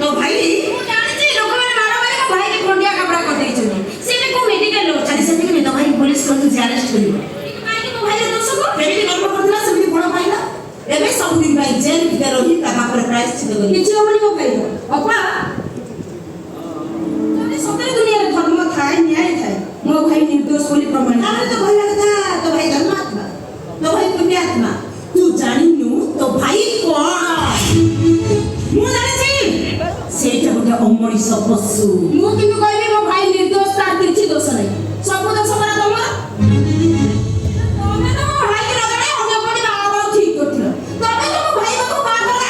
तो भाई ମୁଁ ଜାଣିଛି ଲୋକମାନେ ମାଡ଼ ମାରି ମୋ ଭାଇକି ଖଣ୍ଡିଆ ଖାବରା କରିଦେଇଛନ୍ତି। ସେଠି କୋଉ ମେଡିକାଲ ଅଛି? ଆଜି ସେତିକି ତ ଭାଇ पुलिस को तुझे अरेस्ट करियो। କାହିଁକି ମୋ ଭାଇର ଦୋଷ କଣ? बेबी कर्म करला सेमि गुण पाइला एबे सब दिन भाई जेल ଭିତରେ ରହି ତା ବାପର ପ୍ରାୟଶ୍ଚିତ କରି କିଛି ହବନି ମୋ ଭାଇର। ଅପା ଯଦି ସତରେ ଦୁନିଆରେ ଧର୍ମ ଥାଏ ନ୍ୟାୟ ଥାଏ ମୋ ଭାଇ ନିର୍ଦ୍ଦୋଷ ବୋଲି ପ୍ରମାଣ। ତାହେଲେ ତ ଭଲ କଥା तो भाई धर्मात्मा तो भाई पुण्यात्मा तू जानिनु तो भाई कोण ମୁଁ ଜାଣିଛି ସେଇଟା ଗୋଟେ ଅମଣିଷ ପଶୁ। ମୁଁ କିନ୍ତୁ କହିବି ମୋ ଭାଇ ନିର୍ଦ୍ଦୋଷ, ତାର କିଛି ଦୋଷ ନାହିଁ। ସବୁ ଦୋଷ ପରା ତମର। ତମେ ତ ମୋ ଭାଇକି ନ ଜଣାଇ ଅନ୍ୟ କୋଉଠି ବାହାଘର ଠିକ କରିଥିଲ। ତମେ ତ ମୋ ଭାଇ ପାଖକୁ ବାହାଘର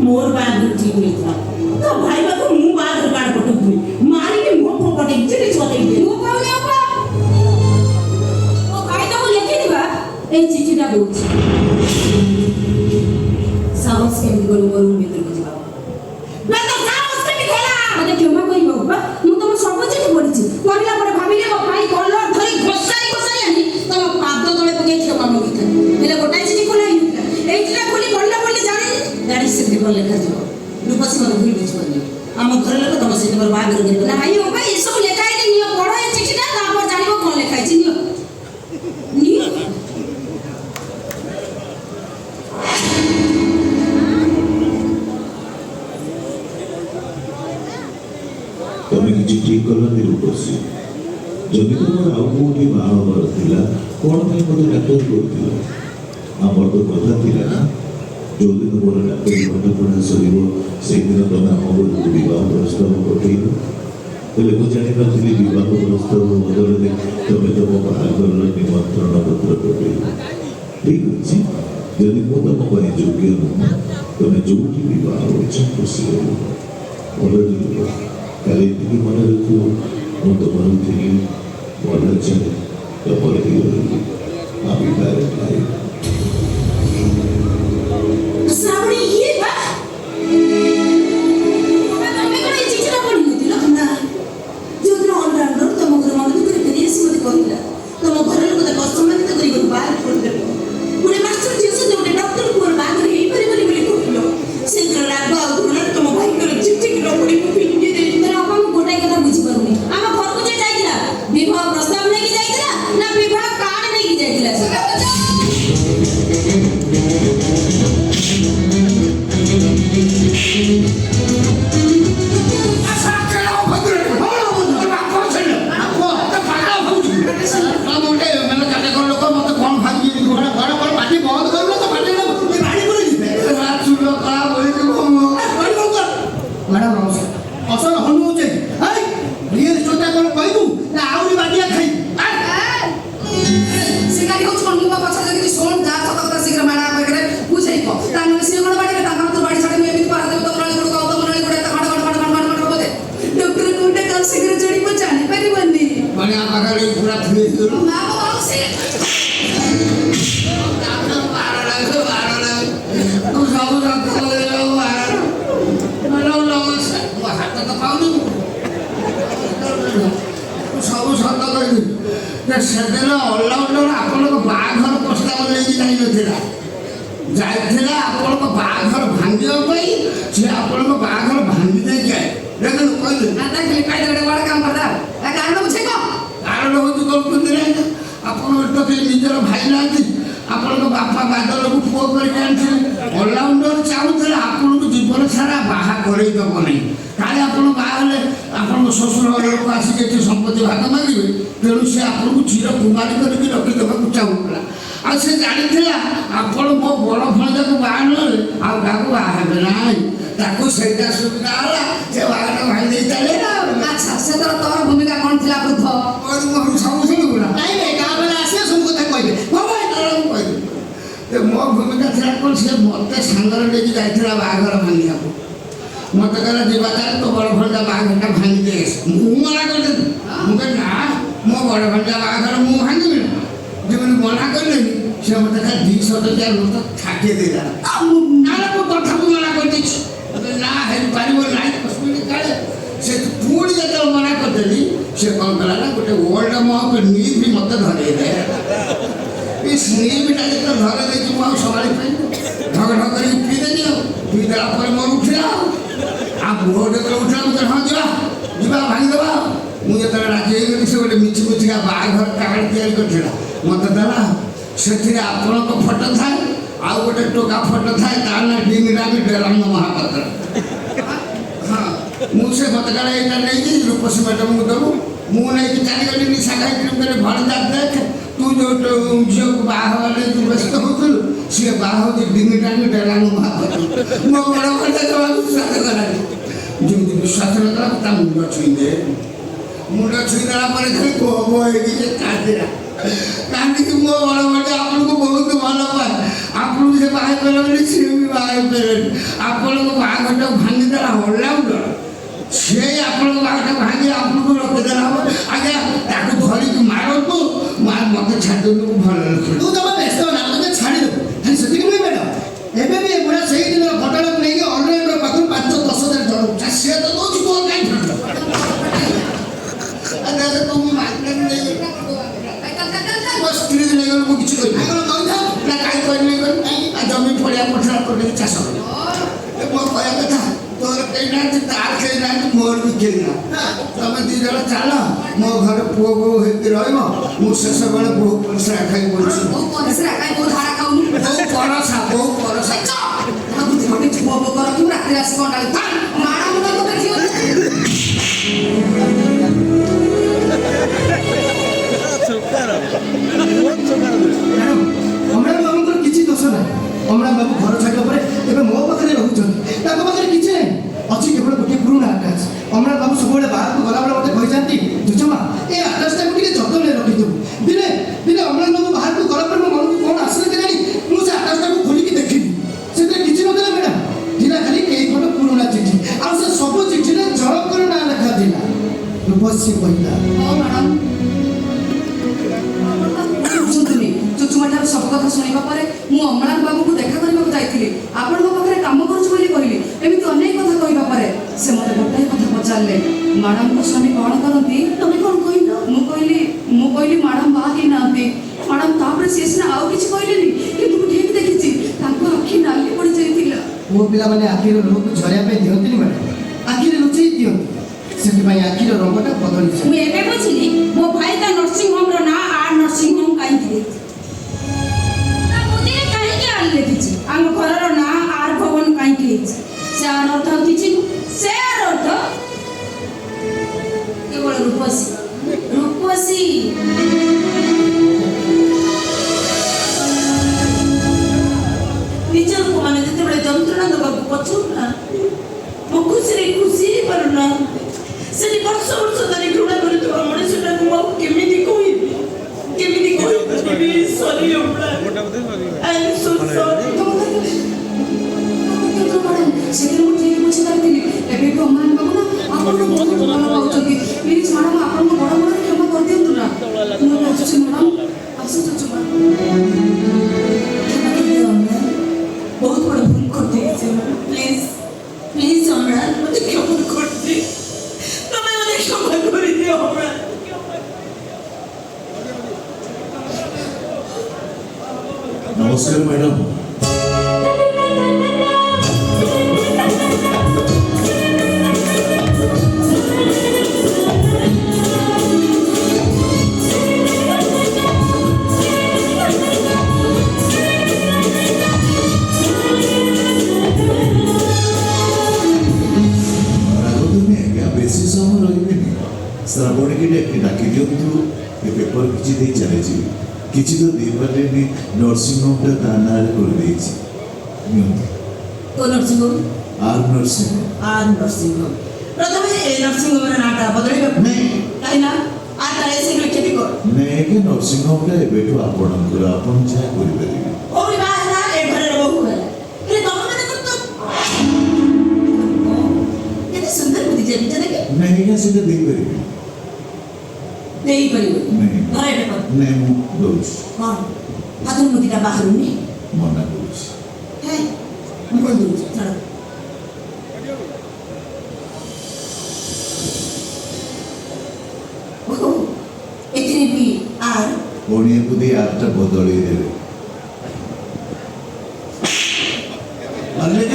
मोर बाग ठीक नहीं था तो भाई बाबू मु बाग गाड़ पटुथि मारी के मुंह फोपटे चिड़ी छोटे ମୁଁ କହୁନି ଅପା। ମୋ ଭାଇ ତ ମୁଁ ଲେଖିଥିବା ଏଇ ଚିଠିଟା ଦଉଛି। साहस के गरु गरु मित्र को जवाब मैं तो साहस के भी खेला मते क्षमा करिब अपा। ମୁଁ ତମ ସବୁ ଚିଠି ପଢିଛି। ପଢିଲା ପରେ भाबिले ମୋ ଭାଇ କଲର ଧରି ଘୋଷାଇ ଆଣି ତମ ପାଦ ତଳେ ପକେଇ କ୍ଷମା ମାଗିଥାଏ। ହେଲେ ଗୋଟାଏ ଚିଠି ଖୋଲା ହେଇନଥିଲା। ଏଇ ଚିଠିଟା ଖୋଲି ପଢିଲା ବୋଲି ଜାଣିନି। गाड़ी से भी बोल लेखा जो रूपसी मन भूल बुझ पड़नी हम घर लोग तम से पर बाग रे ନାଇଁ ଅପା ଏସବୁ ଲେଖା ହେଇନି। ନିଅ ପଢ ଏ ଚିଠିଟା, ତାପରେ ଜାଣିବ କଣ ଲେଖା ହେଇଛି। ନିଅ ନିଅ। तमें किसी ठीक करना रूपसी जदि तुम आउ कौटी बाहर थिला कौन भाई मत डाक्टर करथिला हमर तो कथा थिला ना जो दिन मोर डाक्टर घंटा पढ़ा सरिबो से दिन तमे हमर विवाह प्रस्ताव पठेइलो हेले को जानि नथिली विवाह प्रस्ताव बदलले तमे तो मो बाहागर निमंत्रण पत्र पठेइलो ठीक अछि जदि मो तम पर योग्य न तमे जोटी विवाह होछि खुशी हो बोल दिलो कल इतनी मन रखो वो तो मन थी मन चले तो पर ही होगी अभी बारे बारे श्रावणी ये बा तमे कोन ए चिठीटा पढि नथिलो ना जो दिन ऑलराउंडर तम घर मन तो करे दिस मत कहला तम घर लोग तो सम्मानित करी गो बाहर छोड़ दे पुणे मास्टर जी से जो डॉक्टर को बाहर ही परि परि बोली कहलो से राग आ गुण तम भाई को चिट्ठी की पड़ी पिंगे दे तर अपन गोटाई कथा बुझी पारुनी। आम घर को जे जाइतिला विवाह प्रस्ताव लेके जाइतिला ना विवाह कार्ड लेके जाइतिला से मैडम नमस्कार असल हनु होचे हाय रियल चोटा कोन कहू ना आउरी बाटिया खाई सिकारी हो छोड़ मुबा पछा जति सोन जा सत कथा शीघ्र माडा पकरे बुझै को तान से कोन बाडी के तान तो बाडी छडे में भी पार देबो तो प्रणाली गुड कहतो प्रणाली गुड खड खड खड खड खड बोले डॉक्टर कोटे कल शीघ्र जड़ी को जाने परिबंदी बढ़िया पकड़े पूरा थी दो ना बाबू से तू सब रख ले मैडम नमस्कार हाथ तो पाउनु सब सत कहली सेदिन ऑलराउंडर आपण बाघर प्रस्ताव लेके जाई नथिला जाइथिला आपण बाघर भांगियो पई से आपण बाघर भांगी दे जाए लेकिन कहली आता के काय दडे बड़ काम करदा आ कारण बुझे को कारण हो तू कोन कुंदरे आपण तो के निजर भाई नाथि आपण बापा बादल को पुओ करके आनथि ऑलराउंडर चाहुथला आपण को जीवन सारा बाहा करई दब नहीं काले आपण बाहले आपण ससुर लोक आसी के संपत्ति भाग मांगिबे तेणु से आपण को चिर कुमारी करके रखि देबा चाहुला आ से जानिथिला आपण मो बड़ भणजा को बाहले आ गाको बाहबे नाही ताको सेटा सुविधा होला जे बाहना भाई दे चले ना अच्छा से तोर भूमिका कोन थिला बुद्ध और मो सब सुन गुला नहीं नहीं गाँव वाला आसे सुन को कहबे बाबा तोरा कहबे ते मो भूमिका थिला कोन से मते संगर लेके जाइथिला बाघर भांगिया को मते कहला जीवा चाल तो बड़ भणजा बाघटा भांगी दे मु मना कर दे मु कह ना मो बड़ भणजा बाघर मु भांगी जेमन मना करले से मते का 200 टका लोक ठाके देला आ मु नाला को कथा मना कर दे ना है पारिबो नाही कसमिन काले से पूरी जते मना कर देली से कौन कला ना गोटे वर्ल्ड मह पे नी भी मते धरे दे इस नी भी ता जते धरे दे कि मु संभाली पाई ढग ढग करी पी दे दियो ପିଇଦେଲା ପରେ ମୋର ଉଠିଲା ଆଉ ପୁଅ ଯେତେବେଳେ ଉଠିଲା ମୁଁ କହିଲି ହଁ ଯିବା ଭାଙ୍ଗିଦେବା। ମୁଁ ଯେତେବେଳେ ରାଜି ହେଇଗଲି ସେ ଗୋଟେ ମିଛିକା ବାହାଘର କାର୍ଡ଼ ତିଆରି କରିଥିଲା ମୋତେ ଦେଲା। ସେଥିରେ ଆପଣଙ୍କ ଫଟୋ ଥାଏ ଆଉ ଗୋଟେ ଟୋକା ଫଟୋ ଥାଏ ତା ନା ଡିଙ୍ଗିରାମି ଡେରାଙ୍ଗ ମହାପାତ୍ର। ହଁ ମୁଁ ସେ ମୋତେ କାଳେ ଏଇଟା ନେଇକି ରୂପସୀ ମ୍ୟାଡ଼ାମକୁ ଦେବୁ। ମୁଁ ନେଇକି ଚାଲିଗଲି ନିଶା ଖାଇଥିଲି କହିଲେ ଭଣଜା ଦେଖ ତୁ ଯେଉଁ ଝିଅକୁ ବାହା ହେବା ନେଇକି ବ୍ୟସ୍ତ ହେଉଥିଲୁ ସିଏ ବାହା ହେଉଛି ଡିଙ୍ଗିରାମି ଡେରାଙ୍ଗ ମହାପାତ୍ର। ମୋ ବଡ଼ ଭଣଜା ଜମା ବିଶ୍ୱାସ କଲାନି। ଯେମିତି ବିଶ୍ୱାସ ନକଲା ତା ମୁଣ୍ଡ ଛୁଇଁଦେ। ମୁଣ୍ଡ ଛୁଇଁଦେଲା ପରେ ଖାଲି କୋହ ହେଇକି ସେ କାନ୍ଦିଲା। କାନ୍ଦିକି ମୋ ବଡ଼ ଭଣଜା ଆପଣଙ୍କୁ ବହୁତ ଭଲ ପାଏ ଆପଣଙ୍କୁ ସେ ବାହା ହେଇପାରିବନି ସିଏ ବି ବାହା ହେଇପାରିବନି ଆପଣଙ୍କ ବାହାଘରଟାକୁ ଭାଙ୍ଗିଦେଲା ଅଲରାଉଣ୍ଡର ସିଏ ଆପଣଙ୍କ ବାହାଘରଟା ଭାଙ୍ଗି ଆପଣଙ୍କୁ ରଖିଦେଲା ହେବ। ଆଜ୍ଞା ତାକୁ ଧରିକି ମାରନ୍ତୁ ମୋତେ ଛାଡ଼ିଦେବୁ ଭଲ ରଖିବୁ। ତୁ ତମ ବ୍ୟସ୍ତ ନା ତତେ ଛାଡ଼ିଦେବୁ ଖାଲି ସେତିକି ନୁହେଁ ମ୍ୟାଡ଼ାମ। ଏବେ ବି ଏଗୁଡ଼ା ସେଇ ଦିନର ଘଟଣାକୁ ନେଇକି ଅନଲାଇନ୍ର ପାଖରୁ 5-10 ହଜାର ଜଣଉଛି। ସିଏ ତ ଦେଉଛି ତୋ କାହିଁ ତୁ ନେଇଗଲି ମୋ ସ୍ତ୍ରୀ ନେଇଗଲି ମୁଁ କିଛି କରିବି କହିଥାଉ ନା କାହିଁ କହିଲି ନେଇଗଲି ଜମି ପଡ଼ିଆ ପଠା କରିକି ଚାଷ କଲି। ମୋ କହିବା କଥା ତୋର କେହି ନାହାନ୍ତି ତାର କେହି ନାହାନ୍ତି ମୋର ବି କେହି ନାହାନ୍ତି। ତମେ ଦୁଇ ଜଣ ଚାଲ ମୋ ଘରେ ପୁଅ ବୋଉ ହେଇକି ରହିବ। ମୁଁ ଶେଷ ବେଳେ ବୋଉ ପରିସ୍ରା ଖାଇ ବସିଛି। ବୋଉ ପରିସ୍ରା ଖାଇ ବୋଉ ଧାରା ଖାଉନି ବୋଉ ପରସା ପୁଅ ବୋଉ ରଖିବୁ ରାତିରେ ଆସି କଣ ମାଡ଼ ମୁଣ୍ଡ ତ ଦେଖିବ। ମ୍ୟାଡ଼ାମ ଅମରାନ ବାବୁଙ୍କର କିଛି ଦୋଷ ନାହିଁ। ଅମରାନ ବାବୁ ଘର ଛାଡ଼ିବା ପରେ ଏବେ ମୋ ପାଖରେ ରହୁଛନ୍ତି। ତାଙ୍କ ପାଖରେ କିଛି ନାହିଁ ଅଛି କେବଳ ଗୋଟିଏ ପୁରୁଣା ଆଟାଚ୍। ଅମରାନ ବାବୁ ସବୁବେଳେ ବାହାରକୁ ଗଲାବେଳେ ମୋତେ କହିଥାନ୍ତି ଜେଜେମା ଏ ଆଟାଚ୍ଟାକୁ ଟିକେ ଯତ୍ନରେ ରଖିଦେବୁ। ଦିନେ ଅମରାନ ବାବୁ ବାହାରକୁ ଗଲା ପରେ ମୋ ମନକୁ କ'ଣ ଆସିଲା କେଜାଣି ମୁଁ ସେ ଆଟାଚ୍ଟାକୁ ଖୋଲିକି ଦେଖିଲି। ସେଥିରେ କିଛି ନଥିଲା ମ୍ୟାଡ଼ାମ ଥିଲା ଖାଲି କେଇ ଖଣ୍ଡ ପୁରୁଣା ଚିଠି ଆଉ ସେ ସବୁ ଚିଠିରେ ଜଣଙ୍କର ନାଁ ଲେଖା ଥିଲା। ରୂପଶ୍ରୀ କହିଲା ହଉ ମ୍ୟାଡ଼ାମ ବୁଝନ୍ତୁନି ଚୁଚୁମାଠାରୁ ସବୁ କଥା ଶୁଣିବା ପରେ ମୁଁ ଅମଳାନ ବାବୁଙ୍କୁ ଦେଖା କରିବାକୁ ଯାଇଥିଲି। ଆପଣଙ୍କ ପାଖରେ କାମ କରୁଛି ବୋଲି କହିଲି। ଏମିତି ଅନେକ କଥା କହିବା ପରେ ସେ ମୋତେ ଗୋଟାଏ କଥା ପଚାରିଲେ ମ୍ୟାଡ଼ାମଙ୍କ ସ୍ୱାମୀ କ'ଣ କରନ୍ତି? ତମେ କ'ଣ କହିଲ? ମୁଁ କହିଲି ମ୍ୟାଡ଼ାମ ବାହା ହେଇନାହାନ୍ତି। ମ୍ୟାଡ଼ାମ ତାପରେ ସିଏ ସିନା ଆଉ କିଛି କହିଲେନି କିନ୍ତୁ ମୁଁ ଠିକ୍ ଦେଖିଛି ତାଙ୍କ ଆଖି ନାଲି ପଡ଼ିଯାଇଥିଲା। ପୁଅ ପିଲାମାନେ ଆଖିର ଲୁହକୁ ଝରିବା ପାଇଁ ଦିଅନ୍ତିନି ମ୍ୟାଡ଼ାମ ଆଖିରେ ଲୁଚେଇ ଦିଅନ୍ତି। ସେଥିପାଇଁ ଆଖିର ରଙ୍ଗଟା ବଦଳିଯାଏ। ମୁଁ ଏବେ ବୁଝିଲି ମୋ ଭାଇ ତା ନର୍ସିଂ ହୋମର ନାଁ ଆର୍ ନର୍ସିଂ ହୋମ କାହିଁକି ଦେଇଛି। ତା ମୁଦିରେ କାହିଁକି ଆର୍ ଲେଖିଛି। ଆମ ଘରର ନାଁ ଆର୍ ଭବନ କାହିଁକି ହେଇଛି। ସେ ଆର୍ ଅର୍ଥ ଆଉ କିଛି ନୁହଁ। ସେ ଆର୍ ଅର୍ଥ କେବଳ ରୂପସୀ। ନିଜ ଲୋକମାନେ ଯେତେବେଳେ ଯନ୍ତ୍ରଣା ଦେବାକୁ ପଛଉନାହାନ୍ତି ମୋ ଖୁସିରେ ଖୁସି ହେଇପାରୁନାହାନ୍ତି ସେଠି ବର୍ଷ ଧରି ଘୃଣା କରୁଥିବା ମଣିଷଟାକୁ ମୁଁ ଆଉ କେମିତି କହିବି ସରି ଆଇ ଏମ୍ ସୋ ସରି। ସେଦିନ ମୁଁ ଠିକ୍ ବୁଝିପାରିଥିଲି। ଏବେ ବି ଅମଳାନ ବାବୁ ନା ଆପଣଙ୍କୁ ବହୁତ ଭଲ ପାଉଛନ୍ତି। ପ୍ଲିଜ୍ ମ୍ୟାଡ଼ାମ ଆପଣଙ୍କ ବଡ଼ ବଡ଼ କ୍ଷମା କରିଦିଅନ୍ତୁ ନା। ମୁଁ ଆସୁଛି ମ୍ୟାଡ଼ାମ ଆସୁଛୁ ବହୁତ ବଡ଼ ଭୁଲ କରିଦେଇଛି। ପ୍ଲିଜ୍ ଅମଳାନ ମୋତେ କ୍ଷମା କରିଦିଅ। ତମେ ମୋତେ କ୍ଷମା କରିଦିଅ ଅମଳାନ। ନମସ୍କାର ମ୍ୟାଡ଼ାମ। ବେଶୀ ସମୟ ରହିବେନି। ଶ୍ରାବଣୀକି ଡାକି ଦିଅନ୍ତୁ ଏ ପେପର କିଛି ଦେଇ ଚାଲିଯିବି। କିଛି ତ ଦେଇପାରିଲେନି ନର୍ସିଂ ହୋମଟା ତା ନାଁରେ କରିଦେଇଛି। ନିଅନ୍ତୁ। କୋଉ ନର୍ସିଂ ହୋମ? ଆର୍ ନର୍ସିଂ ହୋମ। ଆର୍ ନର୍ସିଂ ହୋମ। ପ୍ରଥମେ ଏ ନର୍ସିଂ ହୋମର ନାଁଟା ବଦଳାଇବାକୁ ନାଇଁ କାହିଁକି ନା ଆର୍ଟା ଏସି ଲେଖିବି କର। ନାଇଁ ନର୍ସିଂ ହୋମଟା ଏବେଠୁ ଆପଣଙ୍କର ଆପଣ ଯାହା କରିପାରିବେ। କୋଉଠି ବାହା ହେଲା ଏ ଘରର ବୋହୂ ହେଲା। ହେଲେ ତମମାନଙ୍କର ତ କେତେ ସୁନ୍ଦର ବୁଦ୍ଧି ଜାଣିଛ ନା କି? ନାଇଁ ଆଜ୍ଞା ସେଇଟା ଦେଇପାରିବେ। ଦେଇପାରିବ ନାଇଁ ଘରେ ପେପର ନାଇଁ ମୁଁ ଦଉଛି। କ'ଣ ହାତର ମୁଦିଟା ବାହାରୁନି? ମନା କରୁଛି। ହେ ମୁଁ କ'ଣ ଦଉଛି ଛାଡ଼। ଓହୋ ଏଥିରେ ବି ଆର୍ ପଣିଆକୁ ଦେଇ ଆର୍ଟା ବଦଳେଇ ଦେବେ।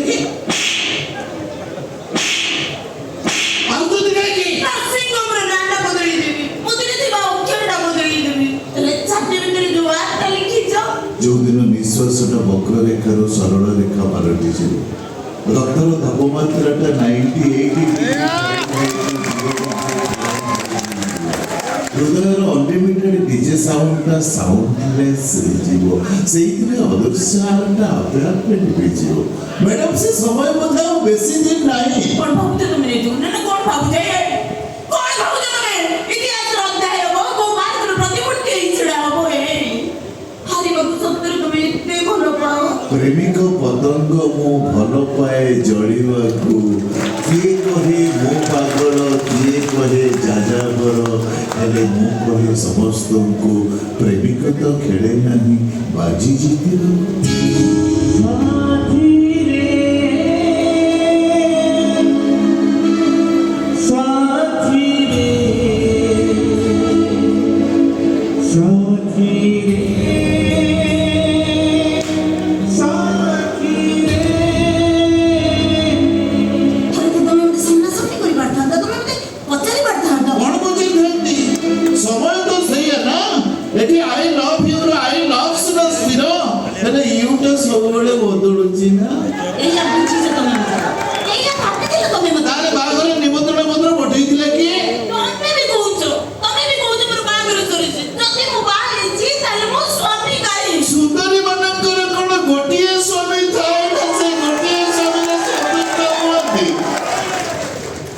କାହିଁକି ଆସୁଛନ୍ତି କାହିଁକି? ନର୍ସିଂ ହୋମର ନାଁଟା ବଦଳେଇ ଦେବି, ମୁଦିରେ ଥିବା ଅକ୍ଷରଟା ବଦଳେଇ ଦେବି, ହେଲେ ସାର୍ଟିଫିକେଟରେ ଯୋଉ ଆର୍ଟଟା ଲେଖିଛ ଯୋଉଦିନ ନିଶ୍ୱାସଟା ବକ୍ରରେଖାରୁ ସରଳ ରେଖା ପାଲଟିଯିବ, ରକ୍ତର ତାପମାତ୍ରାଟା 98 ହୃଦୟର ଅନଲିମିଟେଡ୍ ଡିଜେ ସାଉଣ୍ଡଟା ସାଉଣ୍ଡଲେସ୍ ହେଇଯିବ, ସେଇଥିରେ ଅଦୃଶ୍ୟଟା ଆପେ ଆପେ ଲିଭିଯିବ। ମ୍ୟାଡାମ ସେ ସମୟ ମଧ୍ୟ ଆଉ ବେଶୀ ଦିନ ନାହିଁ। କଣ ଭାବୁଛ ତମେ ନିଜକୁ? ନା କଣ ଭାବୁଛ? କଣ ଭାବୁଛ ତମେ? ଇତିହାସର ଅଧ୍ୟାୟ ହବ, କୋଉ ମାର୍ଗର ପ୍ରତିମୂର୍ତ୍ତି ହେଇ ଛିଡ଼ା ହବ। ହାରିବାକୁ ସତରେ ତମେ ଏତେ ଭଲ ପାଅ? ପ୍ରେମିକ ପତଙ୍ଗ ମୁଁ ଭଲ ପାଏ ଜଳିବାକୁ, କିଏ କହେ ମୋ ପାଗଳ, କିଏ କହେ ଯାଯାବର, ହେଲେ ମୁଁ କହେ ସମସ୍ତଙ୍କୁ ପ୍ରେମିକ ତ ଖେଳେ ନାହିଁ, ବାଜି ଜିତିବ। ଥରେ ତ ତମେ ମତେ ସାମ୍ନାସାମ୍ନି କରିପାରିଥାନ୍ତ, ତମେ ମତେ ପଚାରି ପାରିଥାନ୍ତ। କଣ ବୁଝିଥାନ୍ତି? ସମୟ ତ ସେଇଆ ନା, ଏଠି ଆଇ ଲଭ୍ ୟୁ ର ଆଇ ଲଭ୍ସ ର ସ୍ଥିର, ହେଲେ ୟୁଟା ସବୁବେଳେ ବଦଳୁଛି ନା। ଏଇଆ ବୁଝିଛ ତମେ ମତେ, ଏଇଆ ଭାବିଥିଲ ତମେ ମତେ। ତାହେଲେ ବାହାଘର ନିମନ୍ତ୍ରଣ ପତ୍ର ପଠେଇଥିଲେ କିଏ? ତମେ ବି କହୁଛ ମୋର ବାହାଘର ସରିଛି। ଯଦି ମୁଁ ବାହା ହେଇଛି ତାହେଲେ ମୋ ସ୍ୱାମୀ କାହିଁ? ସୁନ୍ଦରୀ ମାନଙ୍କର କଣ ଗୋଟିଏ ସ୍ୱାମୀ ଥାଏ ନା ସେ ଗୋଟିଏ ସ୍ୱାମୀର ସନ୍ତୁଷ୍ଟ ହୁଅନ୍ତି?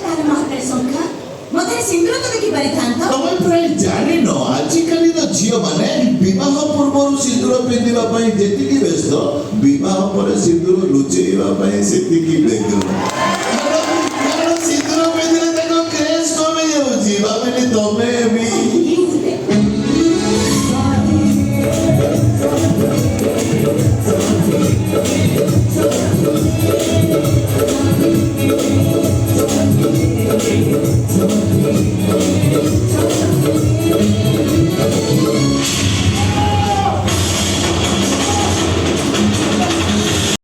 ତାର ମହାକାଳ ସଂଖ୍ୟା ମଧ୍ୟରେ ସିନ୍ଦୁର ତ ଦେଖି ପାରିଥାନ୍ତ। ତମେ ପ୍ରାୟ ଜାଣିନ ଆଜିକାଲିର ଝିଅମାନେ ବିବାହ ପୂର୍ବରୁ ସିନ୍ଦୁର ପିନ୍ଧିବା ପାଇଁ ଯେତିକି ବ୍ୟସ୍ତ, ବିବାହ ପରେ ସିନ୍ଦୁର ଲୁଚେଇବା ପାଇଁ ସେତିକି ବ୍ୟଗ୍ର। କାରଣ ସିନ୍ଦୁର ପିନ୍ଧିଲେ ତାଙ୍କ କ୍ରେଜ୍ କମି ଯାଉଛି। ଭାବିଲି ତମେ